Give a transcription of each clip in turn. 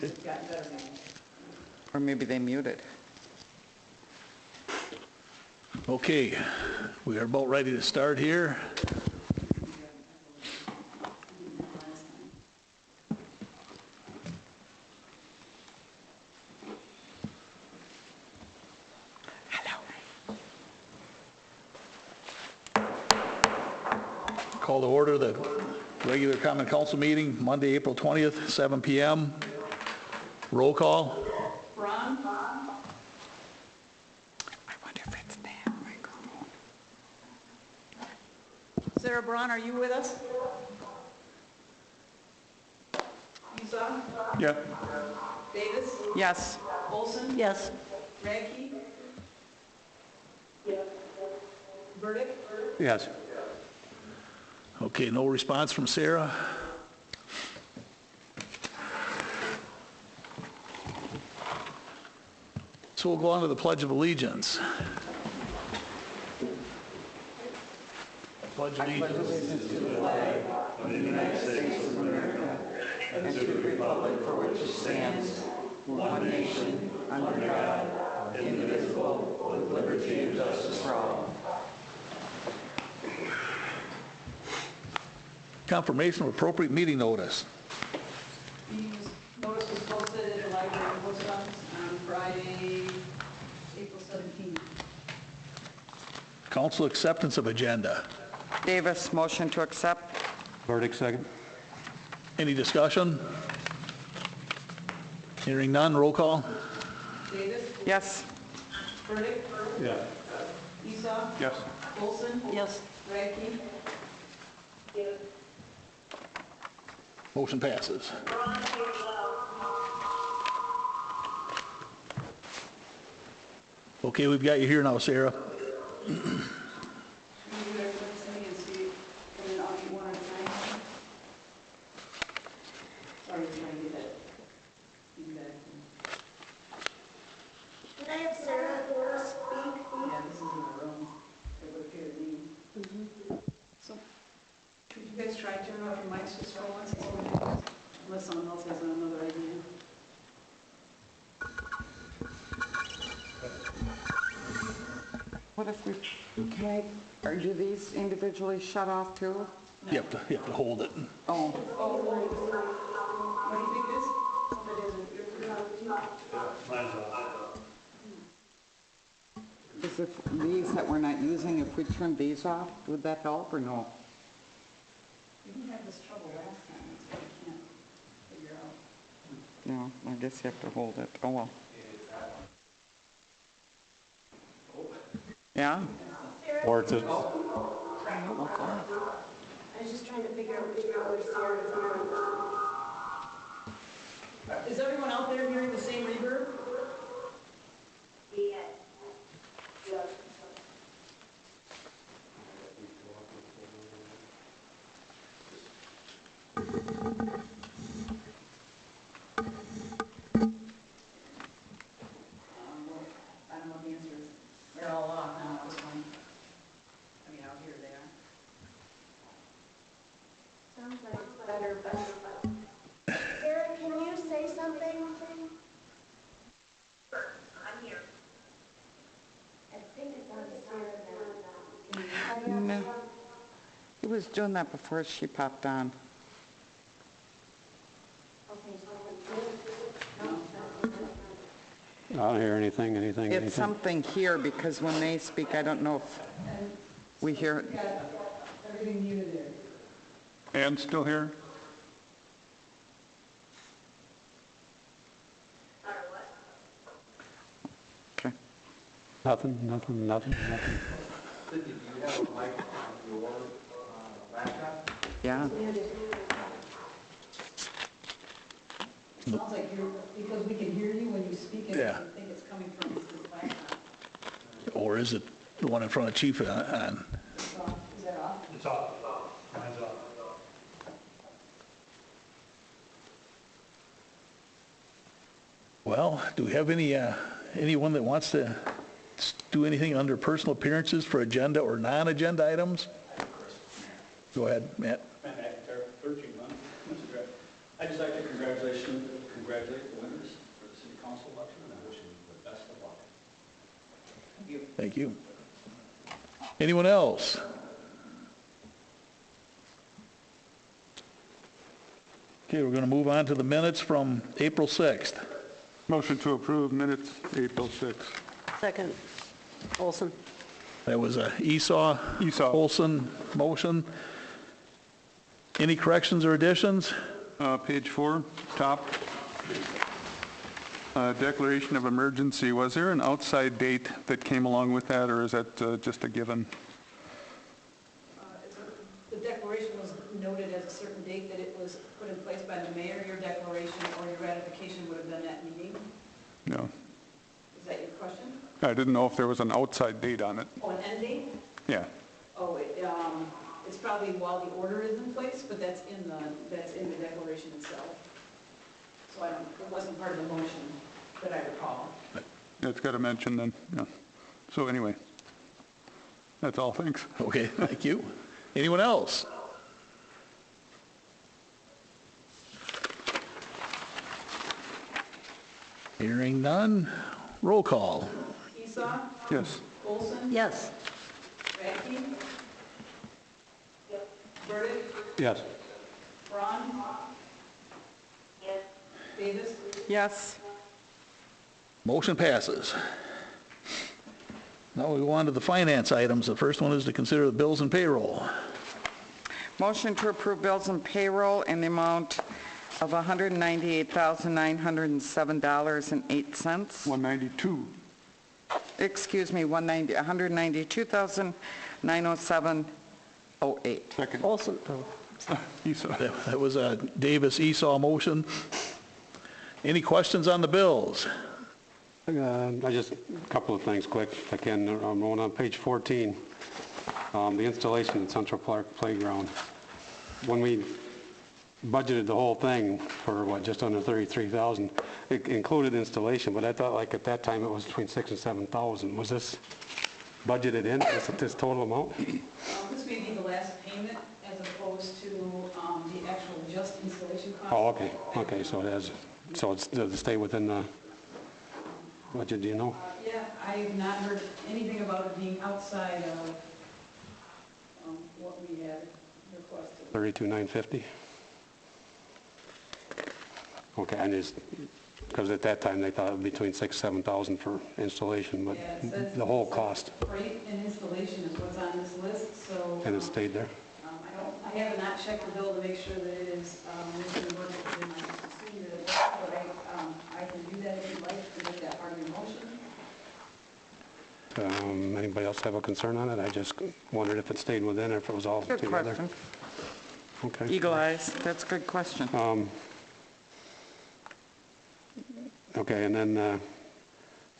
gotten better now. Or maybe they muted. Okay, we are about ready to start here. Call to order the regular common council meeting, Monday, April 20th, 7 p.m. Roll call. Ron? I wonder if it's that microphone. Sarah Braun, are you with us? Esau? Yeah. Davis? Yes. Olson? Yes. Radke? Yes. Burdick? Yes. Okay, no response from Sarah. So we'll go on to the Pledge of Allegiance. Pledge allegiance. And to the republic for which it stands, one nation, under God, indivisible, with liberty and justice for all. Confirmation of appropriate meeting notice. The notice was posted at the library post office on Friday, April 17th. Council acceptance of agenda. Davis, motion to accept. Burdick, second. Any discussion? Hearing none, roll call. Davis? Yes. Burdick? Yeah. Esau? Yes. Olson? Yes. Radke? Motion passes. Okay, we've got you here now, Sarah. Can you do that for me and see, and then I'll do one at a time? Sorry, we're trying to get that feedback. Can I have Sarah speak? Yeah, this isn't a room. It would appear to me. So, could you guys try turning off your mics just for once? Unless someone else has another idea. What if we, or do these individually shut off too? You have to hold it. Oh, What do you think it is? is if these that we're not using, if we turn these off, would that help or no? We didn't have this trouble last time, that's what I can't figure out. No, I guess you have to hold it. Oh, well. Yeah? Or to, I was just trying to figure out which color Sarah is on. Is everyone out there hearing the same reverb? Yes. I don't know the answer is. They're all off now at this point. I mean, out here they are. Sounds like it's better, but... Sarah, can you say something? I'm here. I think it's on Sarah now. No. He was doing that before she popped on. I don't hear anything. It's something here because when they speak, I don't know if we hear. Everything muted there. And still here? Okay. Nothing. Cindy, do you have a mic on your laptop? Yeah. Sounds like you're, because we can hear you when you speak it, Yeah. I think it's coming from this laptop. Or is it the one in front of Chief on? Is that off? It's off. Mine's off. Well, do we have anyone that wants to do anything under personal appearances for agenda or non-agenda items? Go ahead, Matt. Matt McIntyre, 13 months. I'd just like to congratulate congratulate the winners for the city council election, and I wish you the best of luck. Thank you. Anyone else? Okay, we're going to move on to the minutes from April 6th. Motion to approve minutes, April 6th. Second. Olson. That was a Esau. Olson motion. Any corrections or additions? Page 4, top. Declaration of emergency. Was there an outside date that came along with that, or is that just a given? The declaration was noted as a certain date that it was put in place by the mayor. Your declaration or your ratification would have been that meeting. No. Is that your question? I didn't know if there was an outside date on it. Oh, an end date? Yeah. Oh, it's probably while the order is in place, but that's in the declaration itself. So it wasn't part of the motion that I recall. It's got a mention then, yeah. So anyway, that's all, thanks. Okay, thank you. Anyone else? Hearing none, roll call. Esau? Yes. Olson? Yes. Radke? Burdick? Yes. Braun? Yes. Davis? Yes. Motion passes. Now we go on to the finance items. The first one is to consider the bills and payroll. Motion to approve bills and payroll in the amount of $198,907.08. 192. Excuse me, $192,907.08. Second. Olson. Esau. That was a Davis Esau motion. Any questions on the bills? I just, a couple of things quick, if I can. I'm on page 14, the installation at Central Park Playground. When we budgeted the whole thing for, just under $33,000, it included installation, but I thought like at that time it was between $6,000 and $7,000. Was this budgeted in, this total amount? This may be the last payment as opposed to the actual just installation cost. Oh, okay, so it has, so it's, does it stay within the budget, do you know? Yeah, I have not heard anything about it being outside of what we had requested. $32,950? Okay, and it's, because at that time they thought it would be between $6,000 and $7,000 for installation, but Yeah, it says- the whole cost, Freight and installation is what's on this list, so. and it stayed there? I have not checked the bill to make sure that it is, within the budget, and I just assumed that it was, but I can do that if you'd like to make that part of your motion. Anybody else have a concern on it? I just wondered if it stayed within or if it was all Good together. question. Okay. Eagle eyes, that's a good question. Okay, and then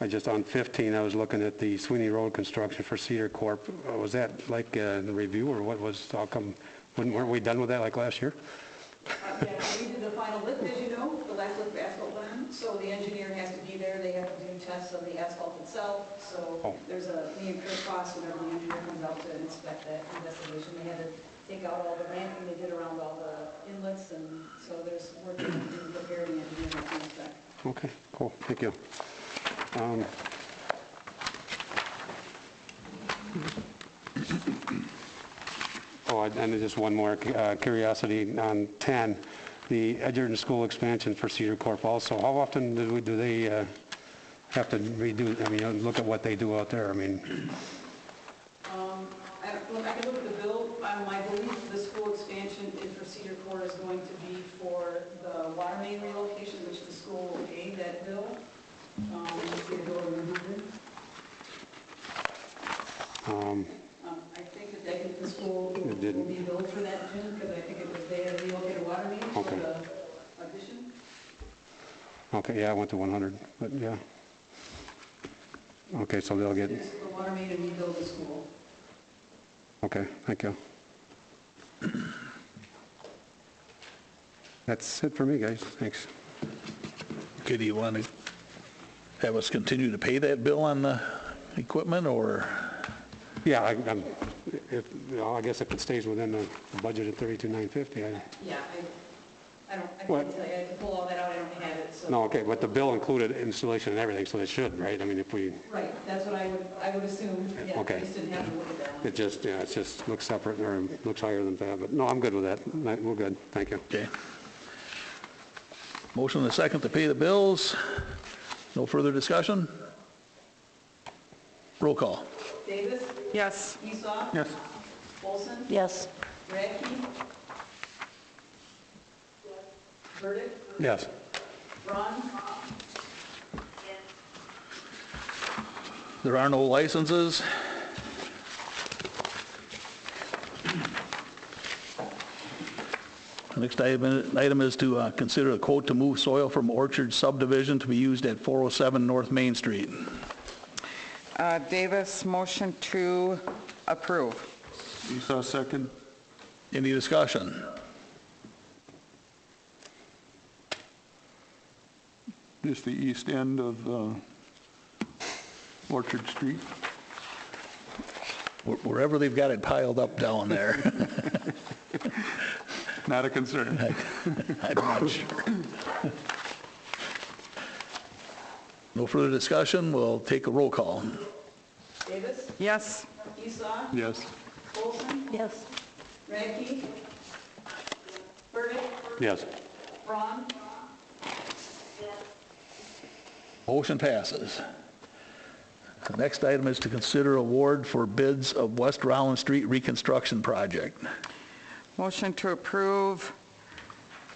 I just, on 15, I was looking at the Sweeney Road construction for Cedar Corp. Was that like the review, or what was, how come, weren't we done with that like last year? Yeah, we did the final lift, as you know, the last lift asphalt plan, so the engineer has to be there, they have to do tests of the asphalt itself, so there's we incur costs whenever the engineer comes out to inspect that investigation. They had to take out all the ramping they did around all the inlets, and so there's work to do to prepare the engineer to inspect. Okay, cool, thank you. Oh, and just one more curiosity on 10, the Edgerton School expansion for Cedar Corp also. How often do they have to redo, I mean, look at what they do out there? I mean, I can look at the bill. My belief the school expansion for Cedar Corp is going to be for the water main relocation, which the school will pay that bill. Cedar Corp removed it. I think that the school will be billed for that, Jim, because I think it was they had relocated water main for the addition. okay, yeah, I went to 100, but yeah. Okay, so they'll get, It's the water main and rebuild the school. okay, thank you. That's it for me, guys, thanks. Okay, do you want to have us continue to pay that bill on the equipment, or? Yeah, I guess if it stays within the budget at $32,950, Yeah, I I What? can't tell you, I have to pull all that out, I don't have it, so. No, okay, but the bill included installation and everything, so it should, right? I mean, if we, Right, that's what I would assume, yeah, I Okay. just didn't have to look at that one. it just looks separate or looks higher than that, but no, I'm good with that. We're good, thank you. Okay. Motion and a second to pay the bills. No further discussion? Roll call. Davis? Yes. Esau? Yes. Olson? Yes. Radke? Burdick? Yes. Braun? There are no licenses. The next item is to consider a quote to move soil from Orchard subdivision to be used at 407 North Main Street. Davis, motion to approve. Esau, second. Any discussion? Just the east end of Orchard Street. Wherever they've got it piled up down there. Not a concern. I'm not sure. No further discussion, we'll take a roll call. Davis? Yes. Esau? Yes. Olson? Yes. Radke? Burdick? Yes. Braun? Motion passes. The next item is to consider award for bids of West Rollins Street reconstruction project. Motion to approve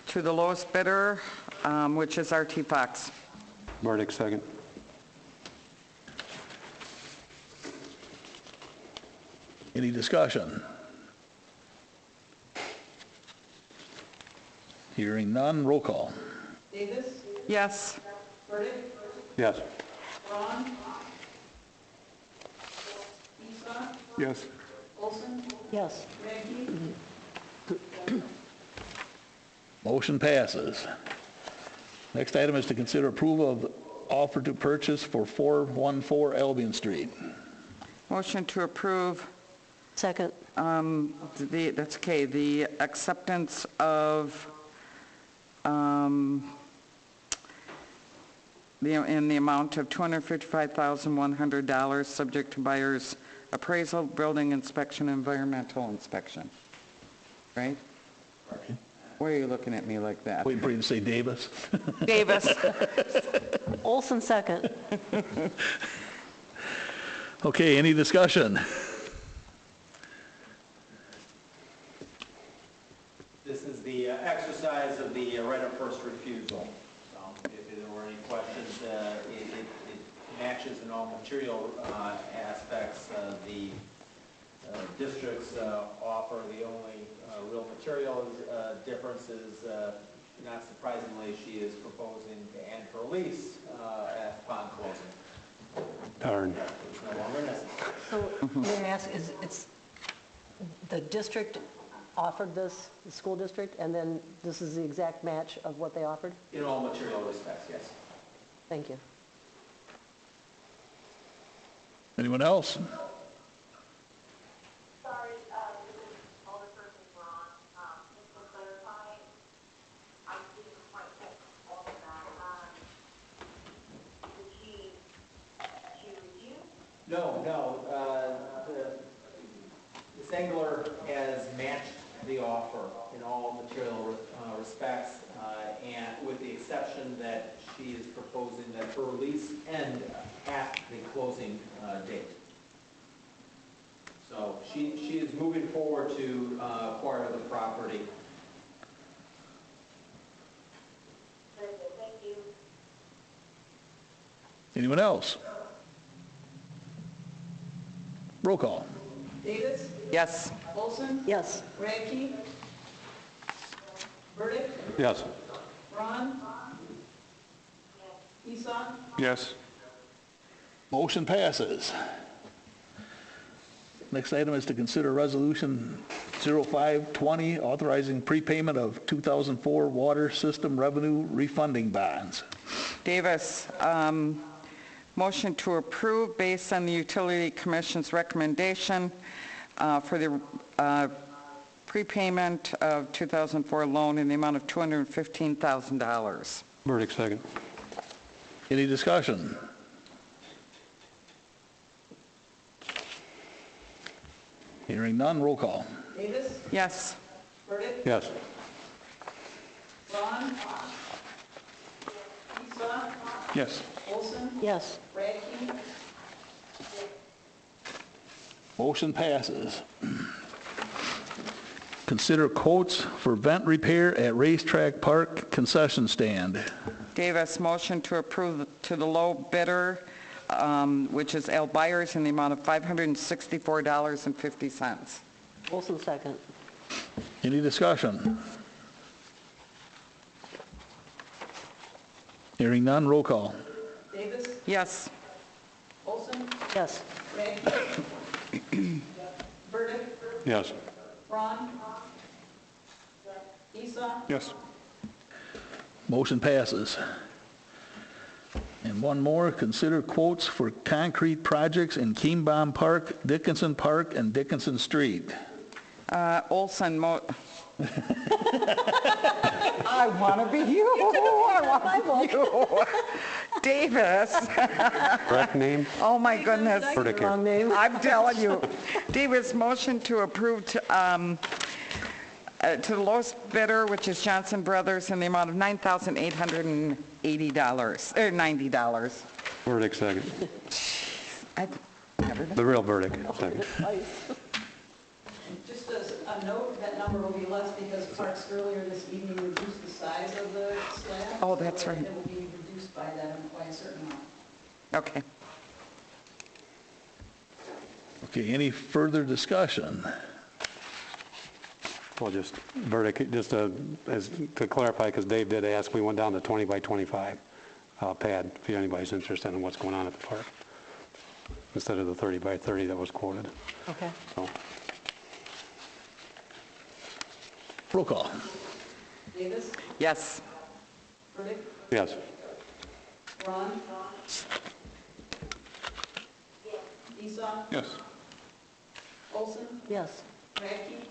to the lowest bidder, which is RT Fox. Burdick, second. Any discussion? Hearing none, roll call. Davis? Yes. Burdick? Yes. Braun? Esau? Yes. Olson? Yes. Radke? Motion passes. Next item is to consider approval of offer to purchase for 414 Albion Street. Motion to approve, Second. that's okay, the acceptance of, in the amount of $255,100, subject to buyer's appraisal, building inspection, environmental inspection. Right? Why are you looking at me like that? Waiting for you to say Davis. Davis. Olson, second. Okay, any discussion? This is the exercise of the right of first refusal. If there were any questions, it matches in all material aspects the district's offer. The only real material difference is, not surprisingly, she is proposing to end her lease upon closing. Darn. It's no longer necessary. So may I ask, it's the district offered this, the school district, and then this is the exact match of what they offered? In all material respects, yes. Thank you. Anyone else? Sorry, this is Alderperson Braun. Just to clarify, I didn't quite get all of that. Did she review? No. Ms. Engler has matched the offer in all material respects, and with the exception that she is proposing that her lease end at the closing date. So she is moving forward to acquire the property. Very good, thank you. Anyone else? Roll call. Davis? Yes. Olson? Yes. Radke? Burdick? Yes. Braun? Esau? Yes. Motion passes. Next item is to consider resolution 0520, authorizing prepayment of 2004 water system revenue refunding bonds. Davis, motion to approve based on the Utility Commission's recommendation for the prepayment of 2004 loan in the amount of $215,000. Burdick, second. Any discussion? Hearing none, roll call. Davis, Yes. Burdick, Yes. Ron, Isla, Yes. Olson, Yes. Radke, Motion passes. Consider quotes for vent repair at Racetrack Park concession stand. Davis, motion to approve to the low bidder, which is Al Byers, in the amount of $564.50. Olson second. Any discussion? Hearing none, roll call. Davis, Yes. Olson, Yes. Radke, Burdick, Yes. Ron, Isla, Yes. Motion passes. And one more, consider quotes for concrete projects in Keembaum Park, Dickinson Park, and Dickinson Street. Olson, I want to be you. I want to be you. Davis. Correct name? Oh, my goodness. Burdick here. Wrong name. I'm telling you. Davis, motion to approve to the lowest bidder, which is Johnson Brothers, in the amount of $9,880, or $90. Burdick, second. I've never done. The real Burdick, second. Just as a note, that number will be less because Parks earlier this evening reduced the size of the slab. Oh, that's so right. It will be reduced by that by a certain amount. Okay. Okay, any further discussion? Well, just Burdick, just to clarify, because Dave did ask, we went down to 20 by 25 pad, if anybody's interested in what's going on at the park, instead of the 30 by 30 that was quoted. Okay. So, Roll call. Davis, Yes. Burdick, yes. Ron, Isla, Yes. Olson, Yes. Radke,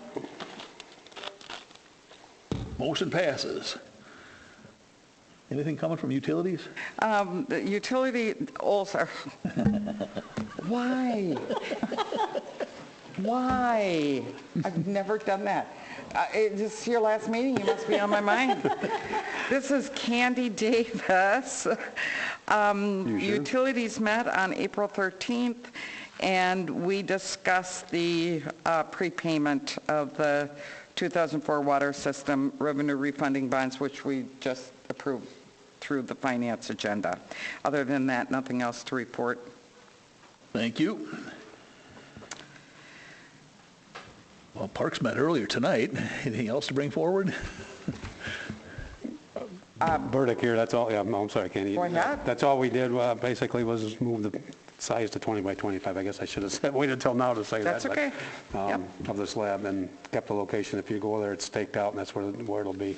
Motion passes. Anything coming from utilities? The utility also. Why? Why? I've never done that. This is your last meeting, you must be on my mind. This is Candy Davis. Utilities met on April 13th, and we discussed the prepayment of the 2004 water system revenue refunding bonds, which we just approved through the finance agenda. Other than that, nothing else to report. Thank you. Well, Parks met earlier tonight. Anything else to bring forward? Burdick here, that's all, yeah, no, I'm sorry, Kenny. Go ahead. That's all we did, basically, was move the size to 20 by 25. I guess I should have waited until now to say that. That's okay. Yep. Of the slab, and kept the location. If you go there, it's staked out, and that's where it'll be,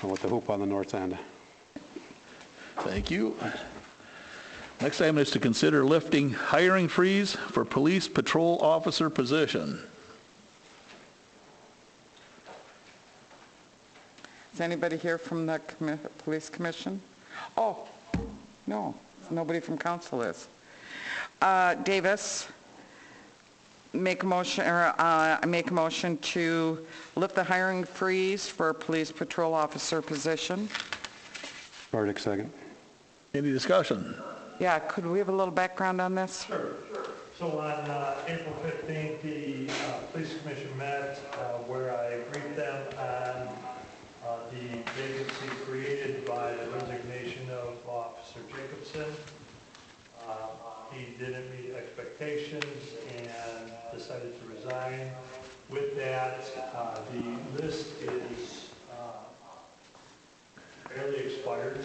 with the hoop on the north end. Thank you. Next item is to consider lifting hiring freeze for police patrol officer position. Is anybody here from the police commission? Oh, no, nobody from council is. Davis, make a motion, or make a motion to lift the hiring freeze for police patrol officer position. Burdick, second. Any discussion? Yeah, could we have a little background on this? Sure. So on April 15th, the police commission met where I briefed them on the vacancy created by the resignation of Officer Jacobson. He didn't meet expectations and decided to resign. With that, the list is fairly expired.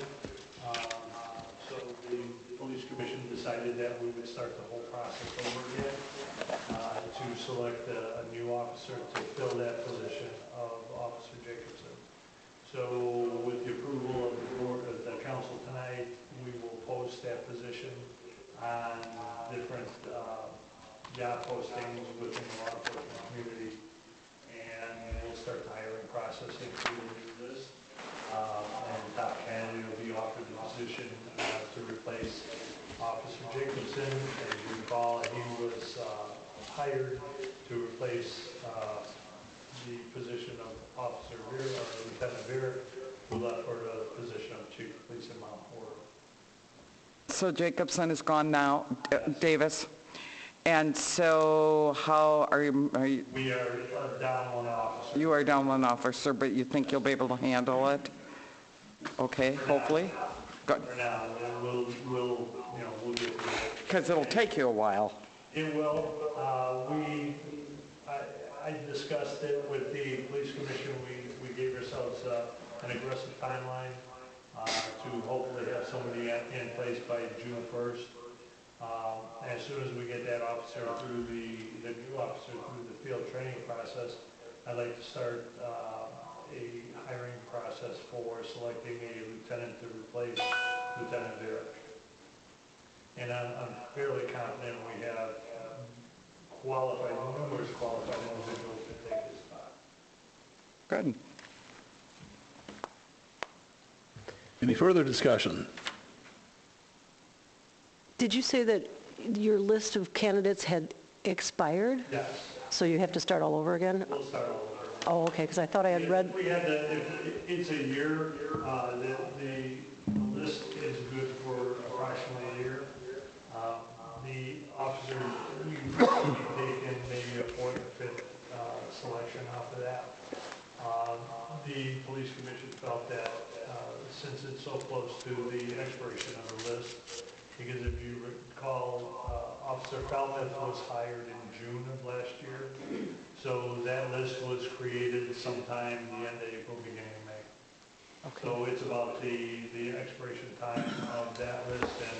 So the police commission decided that we would start the whole process over again to select a new officer to fill that position of Officer Jacobson. So with the approval of the board, of the council tonight, we will post that position on different job postings within the law enforcement community. and we'll start the hiring process into this. And top candidate will be offered the position to replace Officer Jacobson. As you recall, he was hired to replace the position of Officer Vera, or Lieutenant Vera, who left for the position of Chief of Police in Mount Horeb. So Jacobson is gone now, Davis. And so how are you, We are down one officer. you are down one officer, but you think you'll be able to handle it? Okay, hopefully? Good, For now, and we'll get through it. because it'll take you a while. It will. I discussed it with the police commission. We gave ourselves an aggressive timeline to hopefully have somebody in place by June 1st. As soon as we get that officer through the new officer through the field training process, I'd like to start a hiring process for selecting a lieutenant to replace Lieutenant Vera. And I'm fairly confident we have numerous qualified individuals to take this spot. Good. Any further discussion? Did you say that your list of candidates had expired? Yes, So you have to start all over again? we'll start over. Oh, okay, because I thought I had read, We had it's a year, the list is good for approximately a year. The officers, we've taken maybe a fourth or fifth selection off of that. The police commission felt that since it's so close to the expiration of the list, because if you recall, Officer Falmouth was hired in June of last year. So that list was created sometime the end of April, beginning of May. okay, So it's about the expiration time of that list, and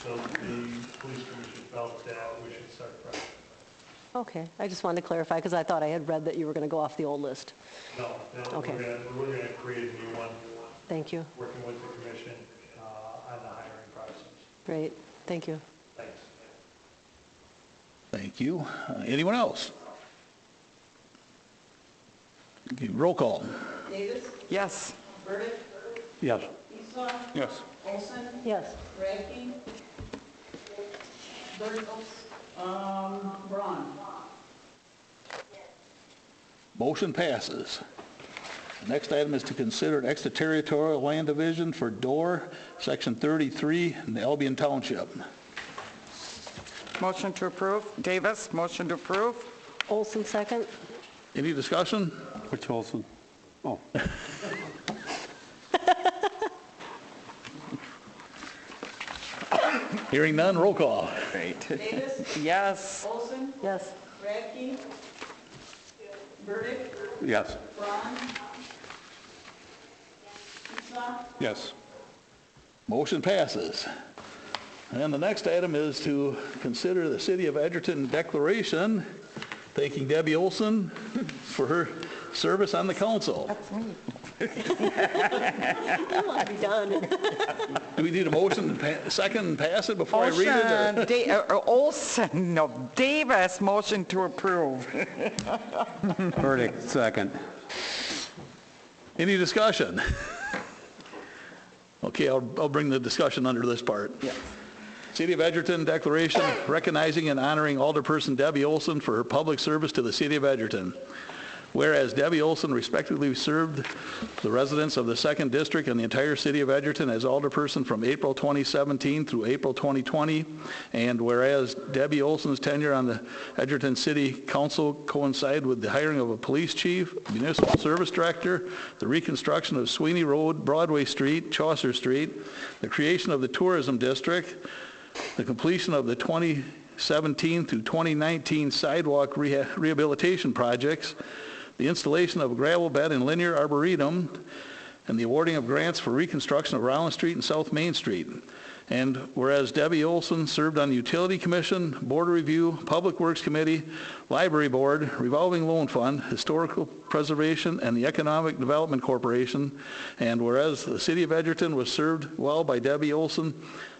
so the police commission felt that we should start fresh. okay. I just wanted to clarify, because I thought I had read that you were going to go off the old list. No, that Okay. we're gonna create a new one, Thank you. working with the commission on the hiring process. Great, thank you. Thanks. Thank you. Anyone else? Okay, roll call. Davis, Yes. Burdick, Yes. Esau, Yes. Olson, Yes, Radke, Braun. Motion passes. The next item is to consider an extraterritorial land division for Door, Section 33 in the Albion Township. Motion to approve. Davis, motion to approve. Olson second? Any discussion? Which Olson? Oh, Hearing none, roll call. Great. Davis, Yes. Olson, Yes, Radke, Burdick, yes. Braun, Esau, Yes. Motion passes. And the next item is to consider the City of Edgerton declaration, thanking Debbie Olson for her service on the council. I want to be done. Do we need a motion, second, and pass it before I read it? Olson, no, Davis, motion to approve. Verdict, second. Any discussion? Okay, I'll bring the discussion under this part. Yeah. City of Edgerton declaration recognizing and honoring Alderperson Debbie Olson for her public service to the City of Edgerton. Whereas Debbie Olson respectively served the residents of the 2nd District and the entire City of Edgerton as alderperson from April 2017 through April 2020, and whereas Debbie Olson's tenure on the Edgerton City Council coincided with the hiring of a police chief, municipal service director, the reconstruction of Sweeney Road, Broadway Street, Chaucer Street, the creation of the tourism district, the completion of the 2017 through 2019 sidewalk rehabilitation projects, the installation of a gravel bed and linear arboretum, and the awarding of grants for reconstruction of Rollins Street and South Main Street. And whereas Debbie Olson served on the Utility Commission, Board of Review, Public Works Committee, Library Board, Revolving Loan Fund, Historical Preservation, and the Economic Development Corporation, and whereas the City of Edgerton was served well by Debbie Olson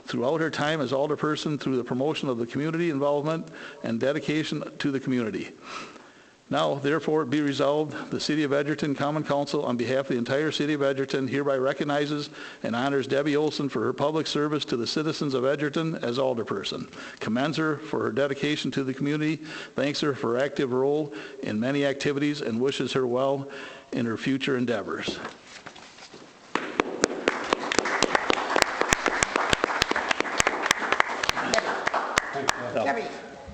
throughout her time as alderperson through the promotion of the community involvement and dedication to the community. Now, therefore, be resolved, the City of Edgerton Common Council, on behalf of the entire City of Edgerton, hereby recognizes and honors Debbie Olson for her public service to the citizens of Edgerton as alderperson, commends her for her dedication to the community, thanks her for her active role in many activities, and wishes her well in her future endeavors. Debbie,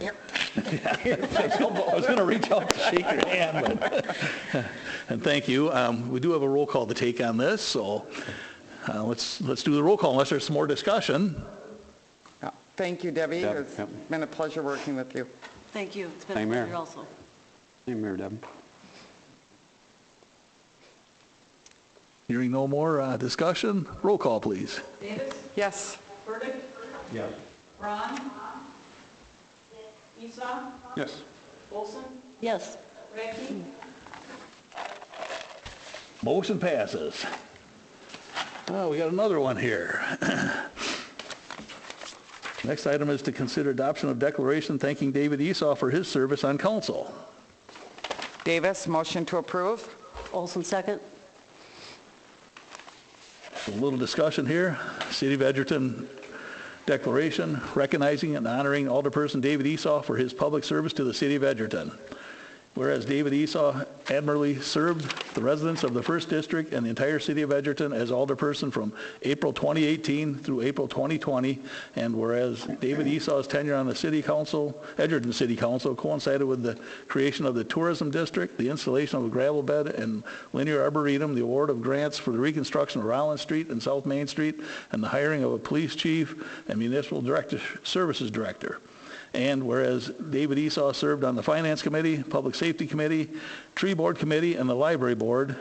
here. I was going to reach out to shake your hand, but, and thank you. We do have a roll call to take on this, so let's do the roll call unless there's some more discussion. Thank you, Debbie. Deb, It's yep. been a pleasure working with you. Thank you. It's been Same a here. pleasure also. Same here, Deb. Hearing no more discussion, roll call, please. Davis? Yes. Burdick? Yes. Ron? Esau? Yes. Olson? Yes. Radke? Motion passes. Oh, we got another one here. Next item is to consider adoption of declaration thanking David Esau for his service on council. Davis, motion to approve? Olson, second. A little discussion here. City of Edgerton declaration recognizing and honoring Alderperson David Esau for his public service to the City of Edgerton. Whereas David Esau admirably served the residents of the 1st District and the entire City of Edgerton as alderperson from April 2018 through April 2020, and whereas David Esau's tenure on the City Council, Edgerton City Council, coincided with the creation of the Tourism District, the installation of a gravel bed and linear arboretum, the award of grants for the reconstruction of Rollins Street and South Main Street, and the hiring of a police chief and municipal services director. And whereas David Esau served on the Finance Committee, Public Safety Committee, Tree Board Committee, and the Library Board,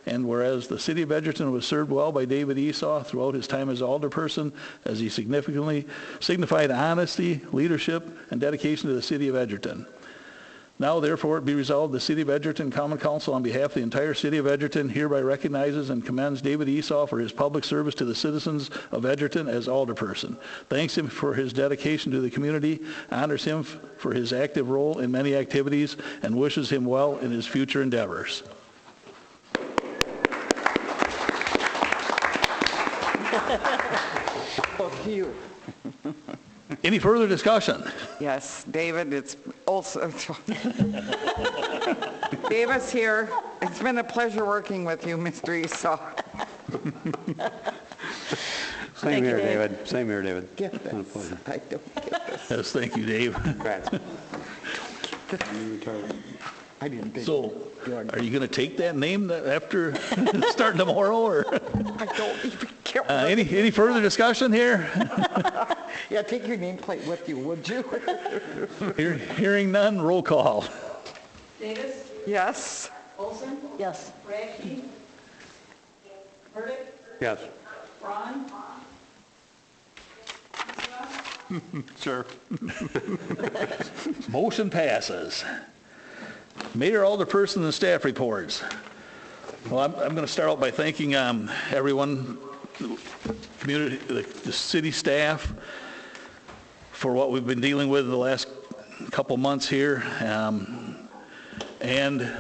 and whereas the City of Edgerton was served well by David Esau throughout his time as alderperson, as he signified honesty, leadership, and dedication to the City of Edgerton. Now, therefore, it be resolved, the City of Edgerton Common Council, on behalf of the entire City of Edgerton, hereby recognizes and commends David Esau for his public service to the citizens of Edgerton as alderperson, thanks him for his dedication to the community, honors him for his active role in many activities, and wishes him well in his future endeavors. Both you. Any further discussion? Yes, David, it's also, Davis here. It's been a pleasure working with you, Mr. Esau. Same here, Dave. David. Same here, David. Get Been a this. pleasure. I don't get this. Yes, thank you, Dave. Congrats. I didn't think. So, are you going to take that name after starting tomorrow, or I don't even care. any further discussion here? Yeah, take your nameplate with you, would you? Hearing none, roll call. Davis? Yes. Olson? Yes. Radke? Burdick? Yes. Ron? Sure. Motion passes. Mayor, alderperson, and staff reports. Well, I'm going to start out by thanking everyone, community, the city staff, for what we've been dealing with the last couple months here, and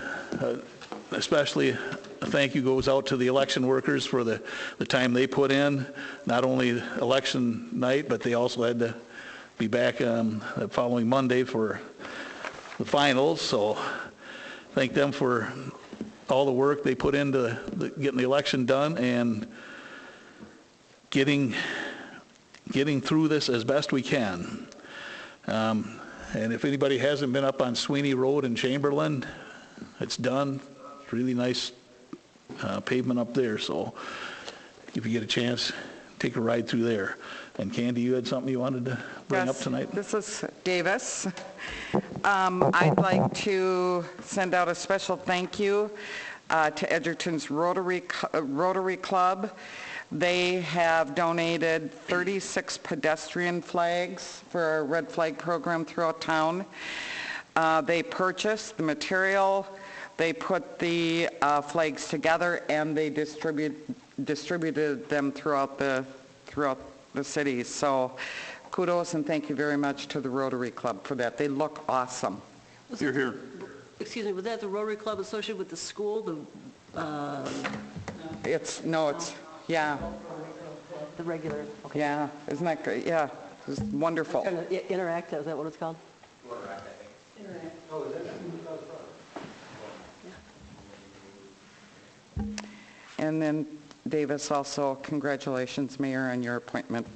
especially a thank you goes out to the election workers for the time they put in, not only election night, but they also had to be back the following Monday for the finals. So thank them for all the work they put into getting the election done and getting through this as best we can. And if anybody hasn't been up on Sweeney Road in Chamberlain, it's done. It's really nice pavement up there. So if you get a chance, take a ride through there. And Candy, you had something you wanted to bring up tonight? Yes, this is Davis. I'd like to send out a special thank you to Edgerton's Rotary Club. They have donated 36 pedestrian flags for our red flag program throughout town. They purchased the material, they put the flags together, and they distributed them throughout the city. So kudos and thank you very much to the Rotary Club for that. They look awesome. You're here. excuse me, was that the Rotary Club associated with the school, Yeah, the regular, okay. yeah, isn't that great? Yeah, it's wonderful. Kind of Interact, is that what it's called? And then Davis, also congratulations, Mayor, on your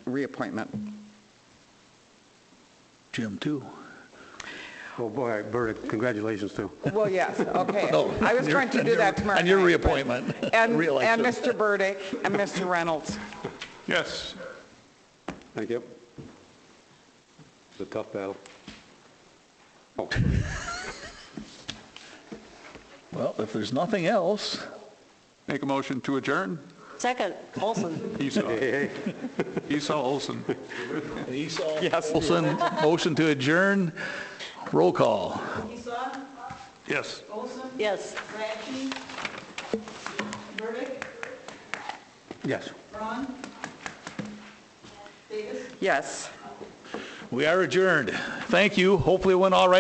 reappointment. Jim, too. Oh, boy, Burdick, congratulations, too. Well, yes, okay. No, I was trying to do that tomorrow On your night, reappointment, And reelection. Mr. Burdick and Mr. Reynolds. Yes. Thank you. It's a tough battle. Oh, Well, if there's nothing else, Make a motion to adjourn? Second, Olson. Esau. hey, Esau Olson. Esau, Yes. Olson, motion to adjourn, roll call. Esau, Yes. Olson, Yes. Ratchey, Burdick, yes. Braun, Davis. Yes. We are adjourned. Thank you. Hopefully it went all right.